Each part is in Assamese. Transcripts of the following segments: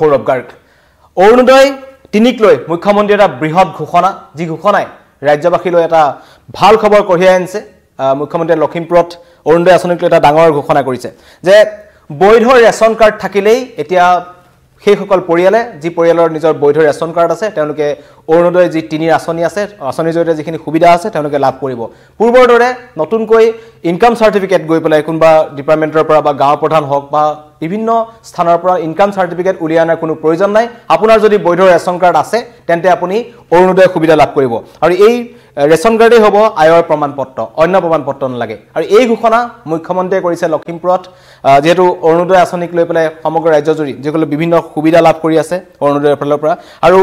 সৌৰভ গাৰ্গ অৰুণোদয় 3ক লৈ মুখ্যমন্ত্ৰী এটা বৃহৎ ঘোষণা যি ঘোষণাই ৰাজ্যবাসীলৈ এটা ভাল খবৰ কঢ়িয়াই আনিছে মুখ্যমন্ত্ৰীয়ে লখিমপুৰত অৰুণোদয় আঁচনিক লৈ এটা ডাঙৰ ঘোষণা কৰিছে যে বৈধ ৰেচন কাৰ্ড থাকিলেই এতিয়া সেই সকল পৰিয়ালে যি পৰিয়ালৰ নিজৰ বৈধ ৰেচন কাৰ্ড আছে তেওঁলোকে অৰুণোদয় যি 3 আঁচনি আছে আঁচনিৰ জৰিয়তে যিখিনি সুবিধা আছে তেওঁলোকে লাভ কৰিব পূৰ্বৰ দৰে নতুনকৈ ইনকাম সাৰ্টিফিকেট গৈ পেলাই কোনবা ডিপাৰ্টমেন্টৰ পৰা বা গাঁও প্ৰধান হওক বা বিভিন্ন স্থানৰ পৰা ইনকাম সাৰ্টিফিকেট উলিয়ানৰ কোনো প্ৰয়োজন নাই আপোনাৰ যদি বৈধ ৰেচন কাৰ্ড আছে তেন্তে আপুনি অৰুণোদয় সুবিধা লাভ কৰিব আৰু এই ৰেচন কাৰ্ডে হ'ব আয়ৰ প্ৰমাণপত্ৰ অন্য প্ৰমাণপত্ৰ নালাগে আৰু এই ঘোষণা মুখ্যমন্ত্ৰীয়ে কৰিছে লখিমপুৰত যেহেতু অৰুণোদয় আঁচনিক লৈ পেলাই সমগ্ৰ ৰাজ্যজুৰি যিসকলে বিভিন্ন সুবিধা লাভ কৰি আছে অৰুণোদয়ৰ ফালৰ পৰা আৰু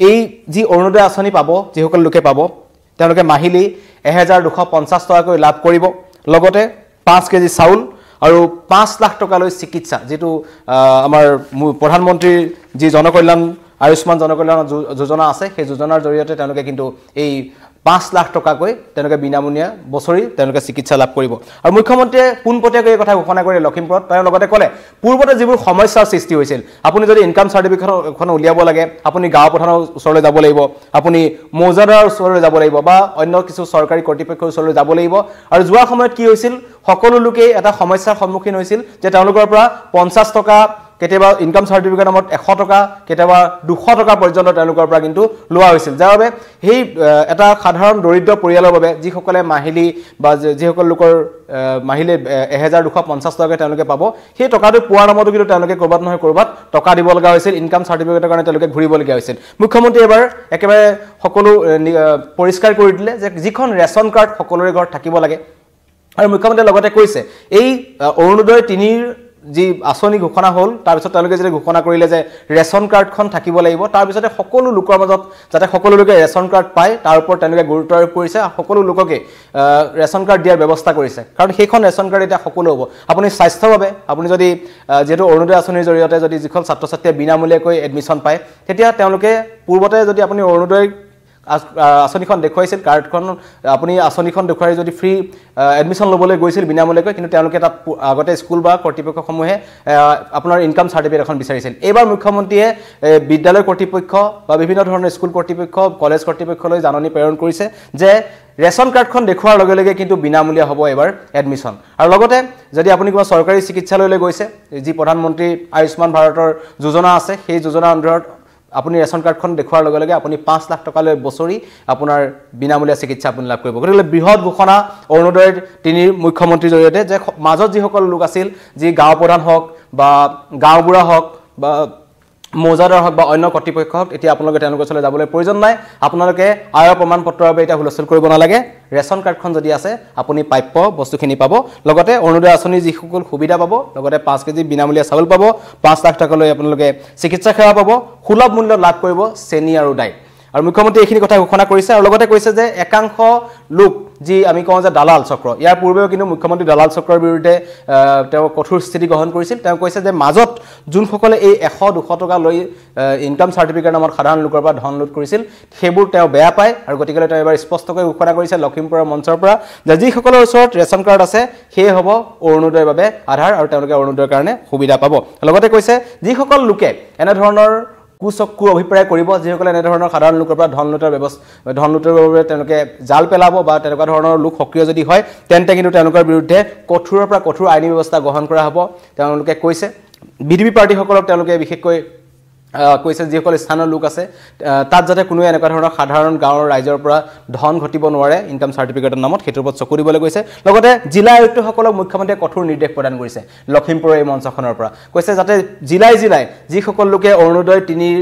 এই যি অৰুণোদয় আঁচনি পাব যিসকল লোকে পাব তেওঁলোকে মাহিলি 1250 টকাকৈ লাভ কৰিব লগতে 5 কেজি চাউল আৰু 5 লাখ টকালৈ চিকিৎসা যেটো আমাৰ প্ৰধানমন্ত্ৰীৰ যি জনকল্যাণ আয়ুষ্মান জনকল্যাণ যোজনা আছে সেই যোজনাৰ জৰিয়তে তেওঁলোকে কিন্তু এই 5 লাখ টকাকৈ তেওঁলোকে বিনামূলীয়া বছৰি তেওঁলোকে চিকিৎসা লাভ কৰিব আৰু মুখ্যমন্ত্ৰীয়ে পুনপটীয়াকৈ এই কথা ঘোষণা কৰি লখিমপুৰত তেওঁ লগতে ক'লে পূৰ্বতে যিবোৰ সমস্যাৰ সৃষ্টি হৈছিল আপুনি যদি ইনকাম সাৰ্টিফিকেটখন উলিয়াব লাগে আপুনি গাঁও প্ৰধানৰ ওচৰলৈ যাব লাগিব আপুনি মৌজাদাৰৰ ওচৰলৈ যাব লাগিব বা অন্য কিছু চৰকাৰী কৰ্তৃপক্ষৰ ওচৰলৈ যাব লাগিব আৰু যোৱা সময়ত কি হৈছিল সকলো লোকে এটা সমস্যাৰ সন্মুখীন হৈছিল যে তেওঁলোকৰ পৰা 50 টকা কেতিয়াবা ইনকাম সাৰ্টিফিকেট নামত 100 টকা কেতিয়াবা 200 টকা পৰ্যন্ত তেওঁলোকৰ পৰা কিন্তু লোৱা হৈছিল যাৰ বাবে সেই এটা সাধাৰণ দৰিদ্ৰ পৰিয়ালৰ বাবে যিসকলে মাহিলি বা যিসকল লোকৰ মাহিলি 1250 টকা তেওঁলোকে পাব সেই টকাটো পোৱাৰ নামতো কিন্তু তেওঁলোকে কৰবাত নহয় কৰবাত টকা দিব লগা হৈছিল ইনকাম সাৰ্টিফিকেটৰ কাৰণে তেওঁলোকে ঘূৰিব লগা হৈছিল মুখ্যমন্ত্ৰী এবাৰ একেবাৰে সকলো পৰিষ্কাৰ কৰি দিলে যে যিখন ৰেচন কাৰ্ড সকলোৰে ঘৰত থাকিব লাগে আৰু মুখ্যমন্ত্ৰীয়ে লগতে কৈছে এই অৰুণোদয় 3ৰ যি আঁচনি ঘোষণা হল তাৰ পিছত তেওঁলোকে যে ঘোষণা কৰিলে যে ৰেচন কাৰ্ডখন থাকিব লাগিব তাৰ পিছতে সকলো লোকৰ মাজত যাতে সকলো লোকে ৰেচন কাৰ্ড পায় তাৰ ওপৰত তেওঁলোকে গুৰুত্ব আৰোপ কৰিছে সকলো লোককে ৰেচন কাৰ্ড দিয়াৰ ব্যৱস্থা কৰিছে কাৰণ সেইখন ৰেচন কাৰ্ড এটা সকলো হ'ব আপুনি স্বাস্থ্যৰ বাবে আপুনি যদি যেটো অৰুণোদয় আঁচনিৰ জৰিয়তে যদি যিখন ছাত্ৰ-ছাত্ৰীয়ে বিনামূলীয়াকৈ এডমিশন পায় তেতিয়া তেওঁলোকে পূৰ্বতে যদি আপুনি অৰুণোদয় আঁচনিখন দেখুৱাইছিল কাৰ্ডখন আপুনি আঁচনিখন দেখুৱাই যদি ফ্ৰী এডমিশন লবলৈ গৈছিল বিনামূলীয়াকৈ কিন্তু তেওঁলোকে তাত আগতে স্কুল বা কৰ্তৃপক্ষসমূহে আপোনাৰ ইনকাম সাৰ্টিফিকেট এখন বিচাৰিছিল এবাৰ মুখ্যমন্ত্ৰীয়ে বিদ্যালয় কৰ্তৃপক্ষ বা বিভিন্ন ধৰণৰ স্কুল কৰ্তৃপক্ষ কলেজ কৰ্তৃপক্ষলৈ জাননী প্ৰেৰণ কৰিছে যে ৰেচন কাৰ্ডখন দেখুৱাৰ লগে লগে কিন্তু বিনামূলীয়া হ'ব এবাৰ এডমিশন আৰু লগতে যদি আপুনি কিবা চৰকাৰী চিকিৎসালয়লৈ গৈছে যি প্ৰধানমন্ত্ৰী আয়ুষ্মান ভাৰতৰ যোজনা আছে সেই যোজনাৰ অন্তৰ্গত আপুনি ৰেচন কাৰ্ডখন দেখুৱাৰ লগে লগে আপুনি 5 লাখ টকালৈ বছৰি আপোনাৰ বিনামূলীয়া চিকিৎসা আপুনি লাভ কৰিব গতিকে বৃহৎ ঘোষণা অৰুণোদয় 3ৰ মুখ্যমন্ত্ৰীৰ জৰিয়তে যে মাজত যিসকল লোক আছিল যি গাঁও প্ৰধান হওক বা গাঁওবুঢ়া হওক বা মৌজাদাৰ হওক বা অন্য কৰ্তৃপক্ষ হওক এতিয়া আপোনালোকে তেওঁলোকৰ ওচৰলৈ যাবলৈ প্ৰয়োজন নাই আপোনালোকে আয়ৰ প্ৰমাণপত্ৰৰ বাবে এটা হুলস্থুল কৰিব নালাগে ৰেচন কাৰ্ডখন যদি আছে আপুনি প্ৰাপ্য বস্তুখিনি পাব লগতে অৰুণোদয় আঁচনিৰ যিসকল সুবিধা পাব লগতে 5 কেজি বিনামূলীয়া চাউল পাব 5 লাখ টকালৈ আপোনালোকে চিকিৎসা সেৱা পাব সুলভ মূল্যত লাভ কৰিব চেনি আৰু দাই আৰু মুখ্যমন্ত্ৰী এইখিনি কথা ঘোষণা কৰিছে আৰু লগতে কৈছে যে একাংশ লোক যি আমি কওঁ যে দালাল চক্ৰ ইয়াৰ পূৰ্বেও কিন্তু মুখ্যমন্ত্ৰী দালাল চক্ৰৰ বিৰুদ্ধে তেওঁ কঠোৰ স্থিতি গ্ৰহণ কৰিছিল তেওঁ কৈছে যে মাজত যোনসকলে এই 100-200 টকা লৈ ইনকাম সাৰ্টিফিকেট নামত সাধাৰণ লোকৰ পৰা ধন লুট কৰিছিল সেইবোৰ তেওঁ বেয়া পায় আৰু গতিকে তেওঁ এবাৰ স্পষ্টকৈ ঘোষণা কৰিছে লখিমপুৰৰ মঞ্চৰ পৰা যে যিসকলৰ ওচৰত ৰেচন কাৰ্ড আছে সেই হ'ব অৰুণোদয়ৰ বাবে আধাৰ আৰু তেওঁলোকে অৰুণোদয়ৰ কাৰণে সুবিধা পাব লগতে কৈছে যিসকল লোকে এনে ধৰণৰ কুচক্কু অভিপ্ৰায় কৰিব যিসকলে এনে ধৰণৰ সাধাৰণ লোকৰ পৰা ধন লুটৰ বাবে তেওঁলোকে জাল পেলাব বা তেনেকুৱা ধৰণৰ লোক সক্ৰিয় যদি হয় তেন্তে কিন্তু তেওঁলোকৰ বিৰুদ্ধে কঠোৰৰ পৰা কঠোৰ আইনী ব্যৱস্থা গ্ৰহণ কৰা হ'ব তেওঁলোকে কৈছে বিজেপি পাৰ্টিসকলক তেওঁলোকে বিশেষকৈ কৈছে যিসকল স্থানীয় লোক আছে তাত যাতে কোনো এনেকুৱা ধৰণৰ সাধাৰণ গাঁৱৰ ৰাইজৰ পৰা ধন ঘটিব নোৱাৰে ইনকাম সাৰ্টিফিকেটৰ নামত হেতুৰ ওপৰত চকু দিবলৈ কৈছে লগতে জিলা আয়ুক্তসকলক মুখ্যমন্ত্ৰীয়ে কঠোৰ নিৰ্দেশ প্ৰদান কৰিছে লখিমপুৰৰ এই মঞ্চখনৰ পৰা কৈছে যাতে জিলাই যিসকল লোকে অৰুণোদয় 3ৰ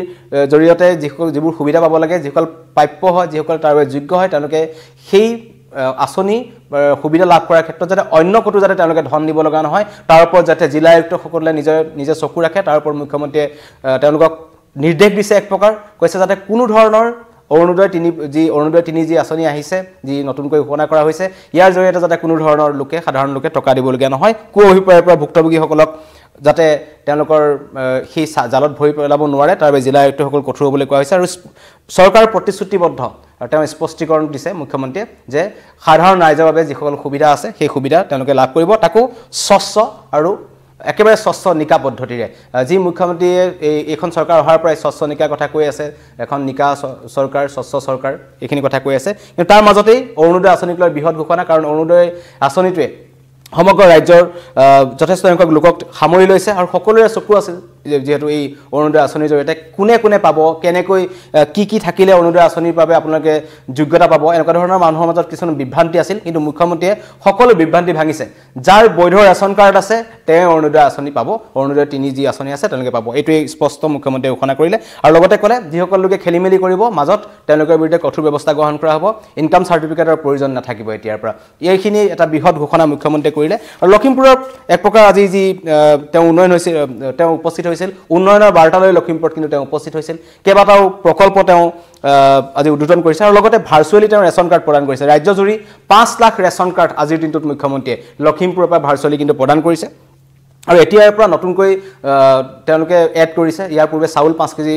জৰিয়তে যিবোৰ সুবিধা পাব লাগে যিসকল প্ৰাপ্য হয় যিসকল তাৰ বাবে যোগ্য হয় তেওঁলোকে সেই আঁচনি সুবিধা লাভ কৰাৰ ক্ষেত্ৰত যাতে অন্য কতো যাতে তেওঁলোকে ধন দিব লগা নহয় তাৰ ওপৰত যাতে জিলা আয়ুক্তসকলে নিজে চকু ৰাখে তাৰ ওপৰত মুখ্যমন্ত্ৰীয়ে তেওঁলোকক নিৰ্দেশ দিছে এক প্ৰকাৰ কৈছে যাতে কোনো ধৰণৰ অৰুণোদয় 3 যি আঁচনি আহিছে যি নতুনকৈ ঘোষণা কৰা হৈছে ইয়াৰ জৰিয়তে যাতে কোনো ধৰণৰ লোকে সাধাৰণ লোকে টকা দিবলগীয়া নহয় কো অভিপ্ৰায়ৰ পৰা ভুক্তভোগীসকলক যাতে তেওঁলোকৰ সেই জালত ভৰি পেলাব নোৱাৰে তাৰ বাবে জিলা আয়ুক্তসকল কঠোৰ হ'বলৈ কোৱা হৈছে আৰু চৰকাৰ প্ৰতিশ্ৰুতিবদ্ধ আৰু তেওঁ স্পষ্টীকৰণ দিছে মুখ্যমন্ত্ৰীয়ে যে সাধাৰণ ৰাইজৰ বাবে যিসকল সুবিধা আছে সেই সুবিধা তেওঁলোকে লাভ কৰিব তাকো স্বচ্ছ আৰু একেবাৰে স্বচ্ছ নিকা পদ্ধতিৰে যি মুখ্যমন্ত্ৰীয়ে এইখন চৰকাৰ অহাৰ পৰাই স্বচ্ছ নিকা কথা কৈ আছে এখন নিকা চৰকাৰ স্বচ্ছ চৰকাৰ এইখিনি কথা কৈ আছে কিন্তু তাৰ মাজতেই অৰুণোদয় আঁচনিক লৈ বৃহৎ ঘোষণা কাৰণ অৰুণোদয় আঁচনিটোৱে সমগ্ৰ ৰাজ্যৰ যথেষ্ট সংখ্যক লোকক সামৰি লৈছে আৰু সকলোৰে চকু আছিল যেহেতু এই অৰুণোদয় আঁচনিৰ জৰিয়তে কোনে কোনে পাব কেনেকৈ কি থাকিলে অৰুণোদয় আঁচনিৰ বাবে আপোনালোকে যোগ্যতা পাব এনেকুৱা ধৰণৰ মানুহৰ মাজত কিছুমান বিভ্ৰান্তি আছিল কিন্তু মুখ্যমন্ত্ৰীয়ে সকলো বিভ্ৰান্তি ভাঙিছে যাৰ বৈধ ৰেচন কাৰ্ড আছে তেওঁ অৰুণোদয় আঁচনি পাব অৰুণোদয় ৩ যি আঁচনি আছে তেওঁলোকে পাব এইটোৱে স্পষ্ট মুখ্যমন্ত্ৰীয়ে ঘোষণা কৰিলে আৰু লগতে ক'লে যিসকল লোকে খেলিমেলি কৰিব মাজত তেওঁলোকৰ বিৰুদ্ধে কঠোৰ ব্যৱস্থা গ্ৰহণ কৰা হ'ব ইনকাম চাৰ্টিফিকেটৰ প্ৰয়োজন নাথাকিব এতিয়াৰ পৰা এইখিনি এটা বৃহৎ ঘোষণা মুখ্যমন্ত্ৰীয়ে কৰিলে আৰু লখিমপুৰত এক প্ৰকাৰ আজি যি তেওঁ উন্নয়ন হৈছিল তেওঁ উপস্থিত হৈছিল উন্নয়নৰ বাৰ্তালৈ লখিমপুৰত কিন্তু তেওঁ উপস্থিত হৈছিল কেইবাটাও প্ৰকল্প তেওঁ আজি উদ্বোধন কৰিছে আৰু লগতে ভাৰ্চুৱেলি তেওঁ ৰেচন কাৰ্ড প্ৰদান কৰিছে ৰাজ্যজুৰি 5 লাখ ৰেচন কাৰ্ড আজিৰ দিনটোত মুখ্যমন্ত্ৰীয়ে লখিমপুৰৰ পৰা ভাৰ্চুৱেলি কিন্তু প্ৰদান কৰিছে আৰু এতিয়াৰ পৰা নতুনকৈ তেওঁলোকে এড কৰিছে ইয়াৰ পূৰ্বে চাউল 5 কেজি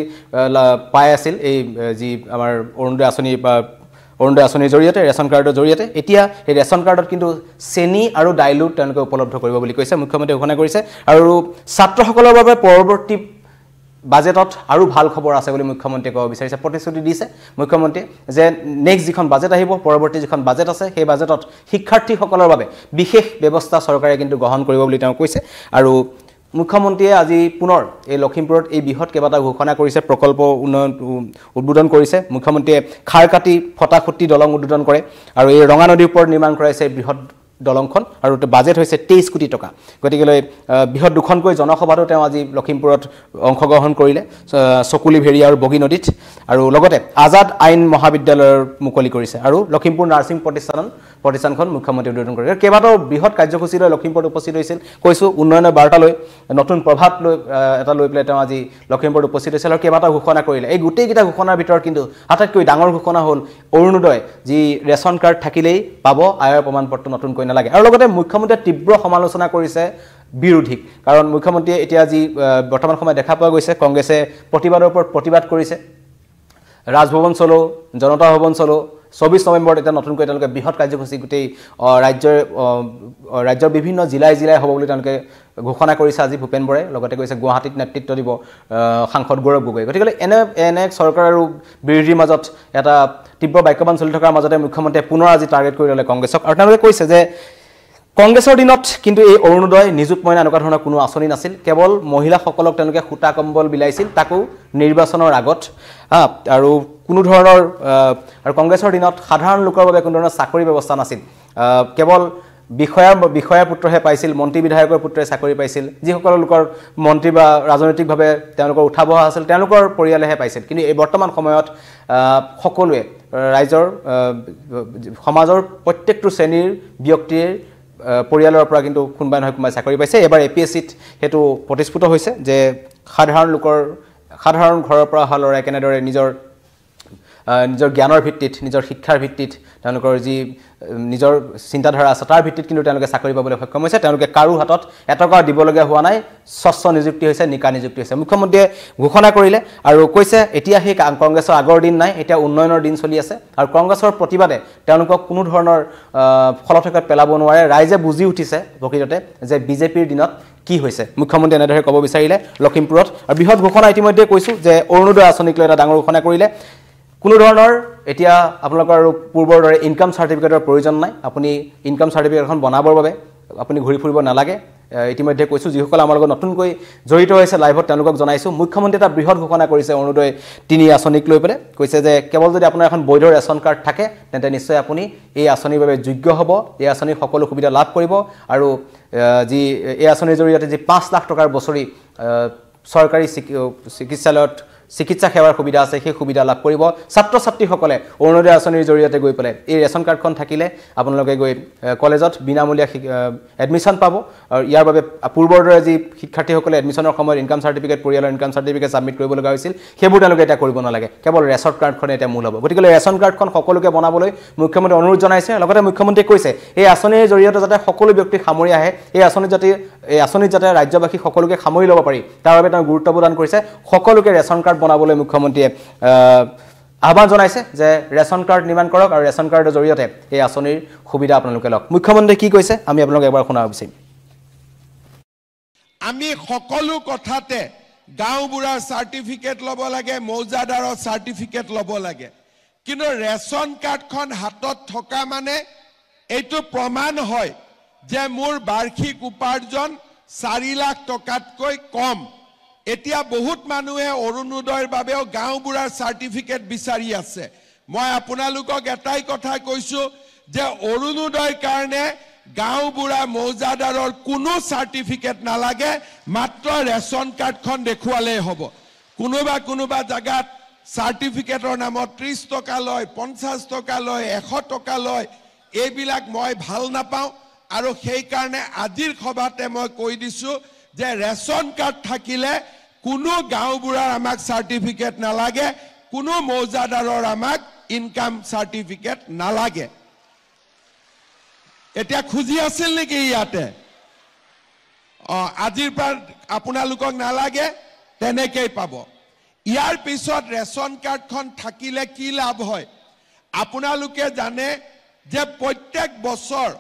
পাই আছিল এই যি আমাৰ অৰুণোদয় আঁচনি বা অৰুণোদয় আঁচনিৰ জৰিয়তে ৰেচন কাৰ্ডৰ জৰিয়তে এতিয়া এই ৰেচন কাৰ্ডত কিন্তু চেনি আৰু দাইলো তেওঁলোকে উপলব্ধ কৰিব বুলি কৈছে মুখ্যমন্ত্ৰীয়ে ঘোষণা কৰিছে আৰু ছাত্ৰসকলৰ বাবে পৰৱৰ্তী বাজেটত আৰু ভাল খবৰ আছে বুলি মুখ্যমন্ত্ৰীয়ে ক'ব বিচাৰিছে প্ৰতিশ্ৰুতি দিছে মুখ্যমন্ত্ৰীয়ে যে নেক্সট যিখন বাজেট আহিব পৰৱৰ্তী যিখন বাজেট আছে সেই বাজেটত শিক্ষাৰ্থীসকলৰ বাবে বিশেষ ব্যৱস্থা চৰকাৰে কিন্তু গ্ৰহণ কৰিব বুলি তেওঁ কৈছে আৰু মুখ্যমন্ত্ৰীয়ে আজি পুনৰ এই লখিমপুৰত এই বৃহৎ কেইবাটা ঘোষণা কৰিছে প্ৰকল্প উন্নয়ন উদ্বোধন কৰিছে মুখ্যমন্ত্ৰীয়ে খাৰকাটি ফটাখুটি দলং উদ্বোধন কৰে আৰু এই ৰঙা নদীৰ ওপৰত নিৰ্মাণ কৰাইছে বৃহৎ দলংখন আৰু বাজেট হৈছে 23 কোটি টকা গতিকে বৃহৎ দুখনকৈ জনসভাতো তেওঁ আজি লখিমপুৰত অংশগ্ৰহণ কৰিলে চকুলি ভেৰিয়া আৰু বগী নদীত আৰু লগতে আজাদ আইন মহাবিদ্যালয়ৰ মুকলি কৰিছে আৰু লখিমপুৰ নাৰ্ছিং প্ৰতিষ্ঠানখন মুখ্যমন্ত্ৰী উদ্বোধন কৰিলে কেইবাটাও বৃহৎ কাৰ্যসূচী লৈ লখিমপুৰত উপস্থিত হৈছিল কৈছো উন্নয়নৰ বাৰ্তা লৈ নতুন প্ৰভাৱ লৈ এটা লৈ পেলাই তেওঁ আজি লখিমপুৰত উপস্থিত হৈছিল আৰু কেইবাটাও ঘোষণা কৰিলে এই গোটেইকেইটা ঘোষণাৰ ভিতৰত কিন্তু আটাইতকৈ ডাঙৰ ঘোষণা হ'ল অৰুণোদয় যি ৰেচন কাৰ্ড থাকিলেই পাব আয়ৰ প্ৰমাণপত্ৰ নতুনকৈ নালাগে আৰু লগতে মুখ্যমন্ত্ৰীয়ে তীব্ৰ সমালোচনা কৰিছে বিৰোধীক কাৰণ মুখ্যমন্ত্ৰীয়ে এতিয়া যি বৰ্তমান সময়ত দেখা পোৱা গৈছে কংগ্ৰেছে প্ৰতিবাদৰ ওপৰত প্ৰতিবাদ কৰিছে ৰাজভৱন চলো জনতা ভৱন চলো 24 নৱেম্বৰত এটা নতুনকৈ তেওঁলোকে বৃহৎ কাৰ্যসূচী গোটেই ৰাজ্যৰ বিভিন্ন জিলাই হ'ব বুলি তেওঁলোকে ঘোষণা কৰিছে আজি ভূপেন বৰাই লগতে কৈছে গুৱাহাটীত নেতৃত্ব দিব সাংসদ গৌৰৱ গগৈ গতিকে এনে চৰকাৰ আৰু বিৰোধীৰ মাজত এটা তীব্ৰ বাক্যবান চলি থকাৰ মাজতে মুখ্যমন্ত্ৰীয়ে পুনৰ আজি টাৰ্গেট কৰি ল'লে কংগ্ৰেছক আৰু তেওঁলোকে কৈছে যে কংগ্ৰেছৰ দিনত কিন্তু এই অৰুণোদয় নিযুত মইনা এনেকুৱা ধৰণৰ কোনো আঁচনি নাছিল কেৱল মহিলাসকলক তেওঁলোকে সূতা কম্বল বিলাইছিল তাকো নিৰ্বাচনৰ আগত আৰু কোনো ধৰণৰ আৰু কংগ্ৰেছৰ দিনত সাধাৰণ লোকৰ বাবে কোনো ধৰণৰ চাকৰি ব্যৱস্থা নাছিল কেৱল বিষয়াৰ পুত্ৰহে পাইছিল মন্ত্ৰী বিধায়কৰ পুত্ৰই চাকৰি পাইছিল যিসকল লোকৰ মন্ত্ৰী বা ৰাজনৈতিকভাৱে তেওঁলোকৰ উঠা বহা আছিল তেওঁলোকৰ পৰিয়ালেহে পাইছিল কিন্তু এই বৰ্তমান সময়ত সকলোৱে ৰাইজৰ সমাজৰ প্ৰত্যেকটো শ্ৰেণীৰ ব্যক্তিৰ পৰিয়ালৰ পৰা কিন্তু কোনোবাই নহয় কোনোবাই চাকৰি পাইছে এবাৰ এপিএছচিত হেতু প্ৰতিস্ফুট হৈছে যে সাধাৰণ ঘৰৰ পৰা অহা ল'ৰাই কেনেদৰে নিজৰ জ্ঞানৰ ভিত্তিত নিজৰ শিক্ষাৰ ভিত্তিত তেওঁলোকৰ যি নিজৰ চিন্তাধাৰা আছে তাৰ ভিত্তিত কিন্তু তেওঁলোকে চাকৰি পাবলৈ সক্ষম হৈছে তেওঁলোকে কাৰো হাতত এটকা দিবলগীয়া হোৱা নাই স্বচ্ছ নিযুক্তি হৈছে নিকা নিযুক্তি হৈছে মুখ্যমন্ত্ৰীয়ে ঘোষণা কৰিলে আৰু কৈছে এতিয়া সেই কংগ্ৰেছৰ আগৰ দিন নাই এতিয়া উন্নয়নৰ দিন চলি আছে আৰু কংগ্ৰেছৰ প্ৰতিবাদে তেওঁলোকক কোনো ধৰণৰ ফলথকাত পেলাব নোৱাৰে ৰাইজে বুজি উঠিছে প্ৰকৃততে যে বিজেপিৰ দিনত কি হৈছে মুখ্যমন্ত্ৰী এনেদৰে ক'ব বিচাৰিলে লখিমপুৰত আৰু বৃহৎ ঘোষণা ইতিমধ্যে কৈছো যে অৰুণোদয় আঁচনিক লৈ এটা ডাঙৰ ঘোষণা কৰিলে কোনো ধৰণৰ এতিয়া আপোনালোকৰ পূৰ্বৰ দৰে ইনকাম চাৰ্টিফিকেটৰ প্ৰয়োজন নাই আপুনি ইনকাম চাৰ্টিফিকেটখন বনাবৰ বাবে আপুনি ঘূৰি ফুৰিব নালাগে ইতিমধ্যে কৈছো যিসকল আমাৰ লগত নতুনকৈ জড়িত হৈছে লাইভত তেওঁলোকক জনাইছো মুখ্যমন্ত্ৰী এটা বৃহৎ ঘোষণা কৰিছে অৰুণোদয় 3 আঁচনিক লৈ পেলাই কৈছে যে কেৱল যদি আপোনাৰ এখন বৈধ ৰেচন কাৰ্ড থাকে তেন্তে নিশ্চয় আপুনি এই আঁচনিৰ বাবে যোগ্য হ'ব এই আঁচনিৰ সকলো সুবিধা লাভ কৰিব আৰু যি এই আঁচনিৰ জৰিয়তে যি 5 লাখ টকাৰ বছৰি চৰকাৰী চিকিৎসালয়ত চিকিৎসা সেৱাৰ সুবিধা আছে সেই সুবিধা লাভ কৰিব ছাত্ৰ ছাত্ৰীসকলে অৰুণোদয় আঁচনিৰ জৰিয়তে গৈ পেলাই এই ৰেচন কাৰ্ডখন থাকিলে আপোনালোকে গৈ কলেজত বিনামূলীয়া এডমিশ্যন পাব আৰু ইয়াৰ বাবে পূৰ্বৰ দৰে যি শিক্ষাৰ্থীসকলে এডমিশ্যনৰ সময়ত ইনকাম চাৰ্টিফিকেট পৰিয়ালৰ ইনকাম চাৰ্টিফিকেট সাবমিট কৰিব লগা হৈছিল সেইবোৰ তেওঁলোকে এটা কৰিব নালাগে কেৱল ৰেচন কাৰ্ডখনে এটা মূল হ'ব গতিকে ৰেচন কাৰ্ডখন সকলোকে বনাবলৈ মুখ্যমন্ত্ৰী অনুৰোধ জনাইছে লগতে মুখ্যমন্ত্ৰীয়ে কৈছে এই আঁচনিৰ জৰিয়তে যাতে সকলো ব্যক্তিক সামৰি আহে এই আঁচনিত যাতে ৰাজ্যবাসী সকলোকে সামৰি ল'ব পাৰি তাৰ বাবে তেওঁ গুৰুত্ব প্ৰদান কৰিছে সকলোকে ৰেচন কাৰ্ড বনাবলৈ মুখ্যমন্ত্ৰীয়ে আহ্বান জনাইছে যে ৰেচন কাৰ্ড নিৰ্মাণ কৰক আৰু ৰেচন কাৰ্ডৰ জৰিয়তে এই আঁচনিৰ সুবিধা আপোনালোকে লওক মুখ্যমন্ত্ৰীয়ে কি কৈছে আমি আপোনালোকক এবাৰ শুনাব বিচাৰিম আমি সকলো কথাতে গাঁওবুঢ়াৰ সাৰ্টিফিকেট ল'ব লাগে মৌজাদাৰৰ সাৰ্টিফিকেট ল'ব লাগে কিন্তু ৰেশন কাৰ্ডখন হাতত থকা মানে এইটো প্ৰমাণ হয় যে মোৰ বাৰ্ষিক উপাৰ্জন 4 লাখ টকাতকৈ কম এতিয়া বহুত মানুহে অৰুণোদয়ৰ বাবেও গাঁওবুঢ়াৰ সাৰ্টিফিকেট বিচাৰি আছে মই আপোনালোকক এটাই কথা কৈছো যে অৰুণোদয়ৰ কাৰণে গাঁওবুঢ়া মৌজাদাৰৰ কোনো সাৰ্টিফিকেট নালাগে মাত্ৰ ৰেশন কাৰ্ডখন দেখুৱালে হ'ব কোনোবা জাগাত সাৰ্টিফিকেটৰ নামত 30 টকা লয় 50 টকা লয় 100 টকা লয় এইবিলাক মই ভাল নাপাওঁ আৰু সেই কাৰণে আজিৰ সভাতে মই কৈ দিছো যে ৰেশন কাৰ্ড থাকিলে কোনো গাঁওবুঢ়াৰ আমাক সাৰ্টিফিকেট নালাগে কোনো মৌজাদাৰৰ আমাক ইনকাম সাৰ্টিফিকেট নালাগে এতিয়া খুজি আছিল নেকি ইয়াতে আজিৰ পৰা আপোনালোকক নালাগে তেনেকৈ পাব ইয়াৰ পিছত ৰেশন কাৰ্ডখন থাকিলে কি লাভ হয় আপোনালোকে জানে যে প্ৰত্যেক বছৰ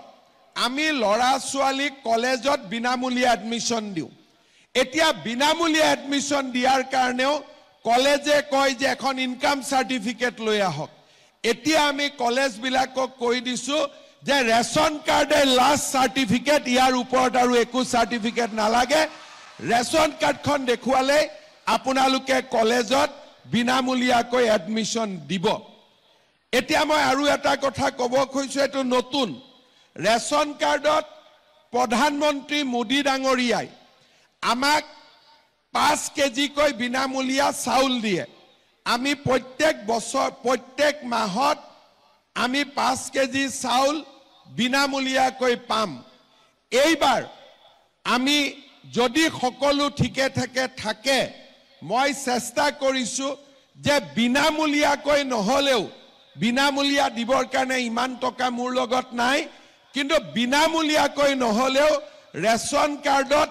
আমি লৰা ছোৱালীক কলেজত বিনামূলীয়া এডমিশন দিওঁ এতিয়া বিনামূলীয়া এডমিশন দিয়াৰ কাৰণেও কলেজে কয় যে এখন ইনকাম সাৰ্টিফিকেট লৈ আহক এতিয়া আমি কলেজ বিলাকক কৈ দিছো যে ৰেশন কাৰ্ডে লাষ্ট সাৰ্টিফিকেট ইয়াৰ ওপৰত আৰু একো সাৰ্টিফিকেট নালাগে ৰেশন কাৰ্ডখন দেখুৱালে আপোনালোকে কলেজত বিনামূলীয়াকৈ এডমিশন দিব এতিয়া মই আৰু এটা কথা ক'ব খুজিছো এটো নতুন ৰেশন কাৰ্ডত প্ৰধানমন্ত্ৰী মোদী ডাঙৰীয়াই আমাক 5 কেজিকৈ বিনামূলীয়া চাউল দিয়ে আমি প্ৰত্যেক মাহত আমি 5 কেজি চাউল বিনামূলীয়াকৈ পাম এইবাৰ আমি যদি সকলো ঠিকে থাকে মই চেষ্টা কৰিছো যে বিনামূলীয়াকৈ নহলেও বিনামূলীয়া দিবৰ কাৰণে ইমান টকা মোৰ লগত নাই কিন্তু বিনামূলীয়াকৈ নহলেও ৰেশন কাৰ্ডত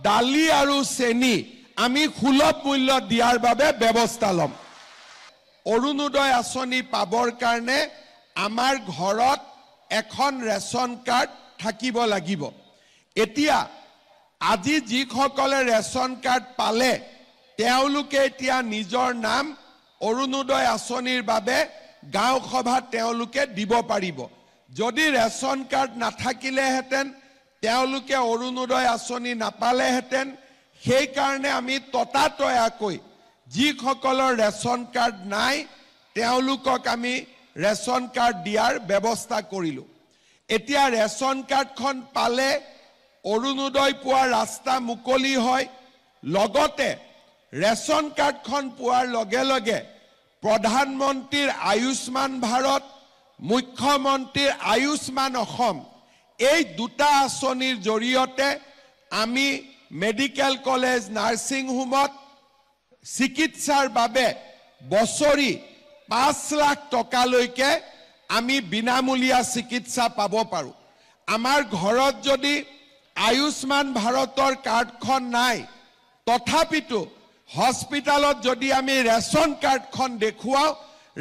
দালি আৰু চেনি আমি সুলভ মূল্য দিয়াৰ বাবে ব্যৱস্থা লম অৰুণোদয় আঁচনি পাবৰ কাৰণে আমাৰ ঘৰত এখন ৰেশন কাৰ্ড থাকিব লাগিব এতিয়া আজি যিসকলে ৰেশন কাৰ্ড পালে তেওঁলোকে এতিয়া নিজৰ নাম অৰুণোদয় আঁচনিৰ বাবে গাঁও সভাত তেওঁলোকে দিব পাৰিব যদি ৰেশন কাৰ্ড নাথাকিলেহেঁতেন তেওঁলোকে অৰুণোদয় আঁচনি নাপালেহেঁতেন সেই কাৰণে আমি ততাতয়াকৈ যিসকলৰ ৰেশন কাৰ্ড নাই তেওঁলোকক আমি ৰেশন কাৰ্ড দিয়াৰ ব্যৱস্থা কৰিলো এতিয়া ৰেশন কাৰ্ডখন পালে অৰুণোদয় পোৱাৰ ৰাস্তা মুকলি হয় লগতে ৰেশন কাৰ্ডখন পোৱাৰ লগে লগে প্ৰধানমন্ত্ৰীৰ আয়ুষ্মান ভাৰত মুখ্যমন্ত্ৰীৰ আয়ুষ্মান অসম এই দুটা আঁচনিৰ জৰিয়তে আমি মেডিকেল কলেজ নাৰ্ছিং হোমত চিকিৎসাৰ বাবে বছৰি 5 লাখ টকালৈকে আমি বিনামূলীয়া চিকিৎসা পাব পাৰো আমাৰ ঘৰত যদি আয়ুষ্মান ভাৰতৰ কাৰ্ডখন নাই তথাপিতো হস্পিটালত যদি আমি ৰেশন কাৰ্ডখন দেখুৱাও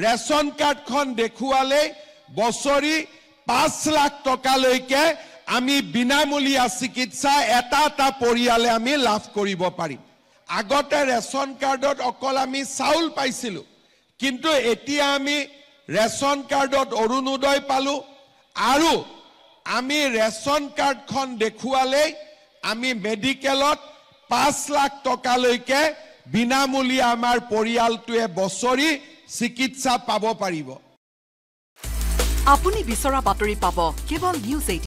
ৰেশন কাৰ্ডখন দেখুৱালে বছৰি 5 লাখ টকালৈকে আমি বিনামূলীয়া চিকিৎসা এটা পৰিয়ালে আমি লাভ কৰিব পাৰিম আগতে ৰেশন কাৰ্ডত অকল আমি চাউল পাইছিলো কিন্তু এতিয়া আমি ৰেশন কাৰ্ডত অৰুণোদয় পালো আৰু আমি ৰেশন কাৰ্ডখন দেখুৱালে আমি মেডিকেলত 5 লাখ টকালৈকে বিনামূলীয়া আমাৰ পৰিয়ালটোৱে বছৰি চিকিৎসা পাব পাৰিব আপুনি বিচৰা বাতৰি পাব কেৱল নিউজ 18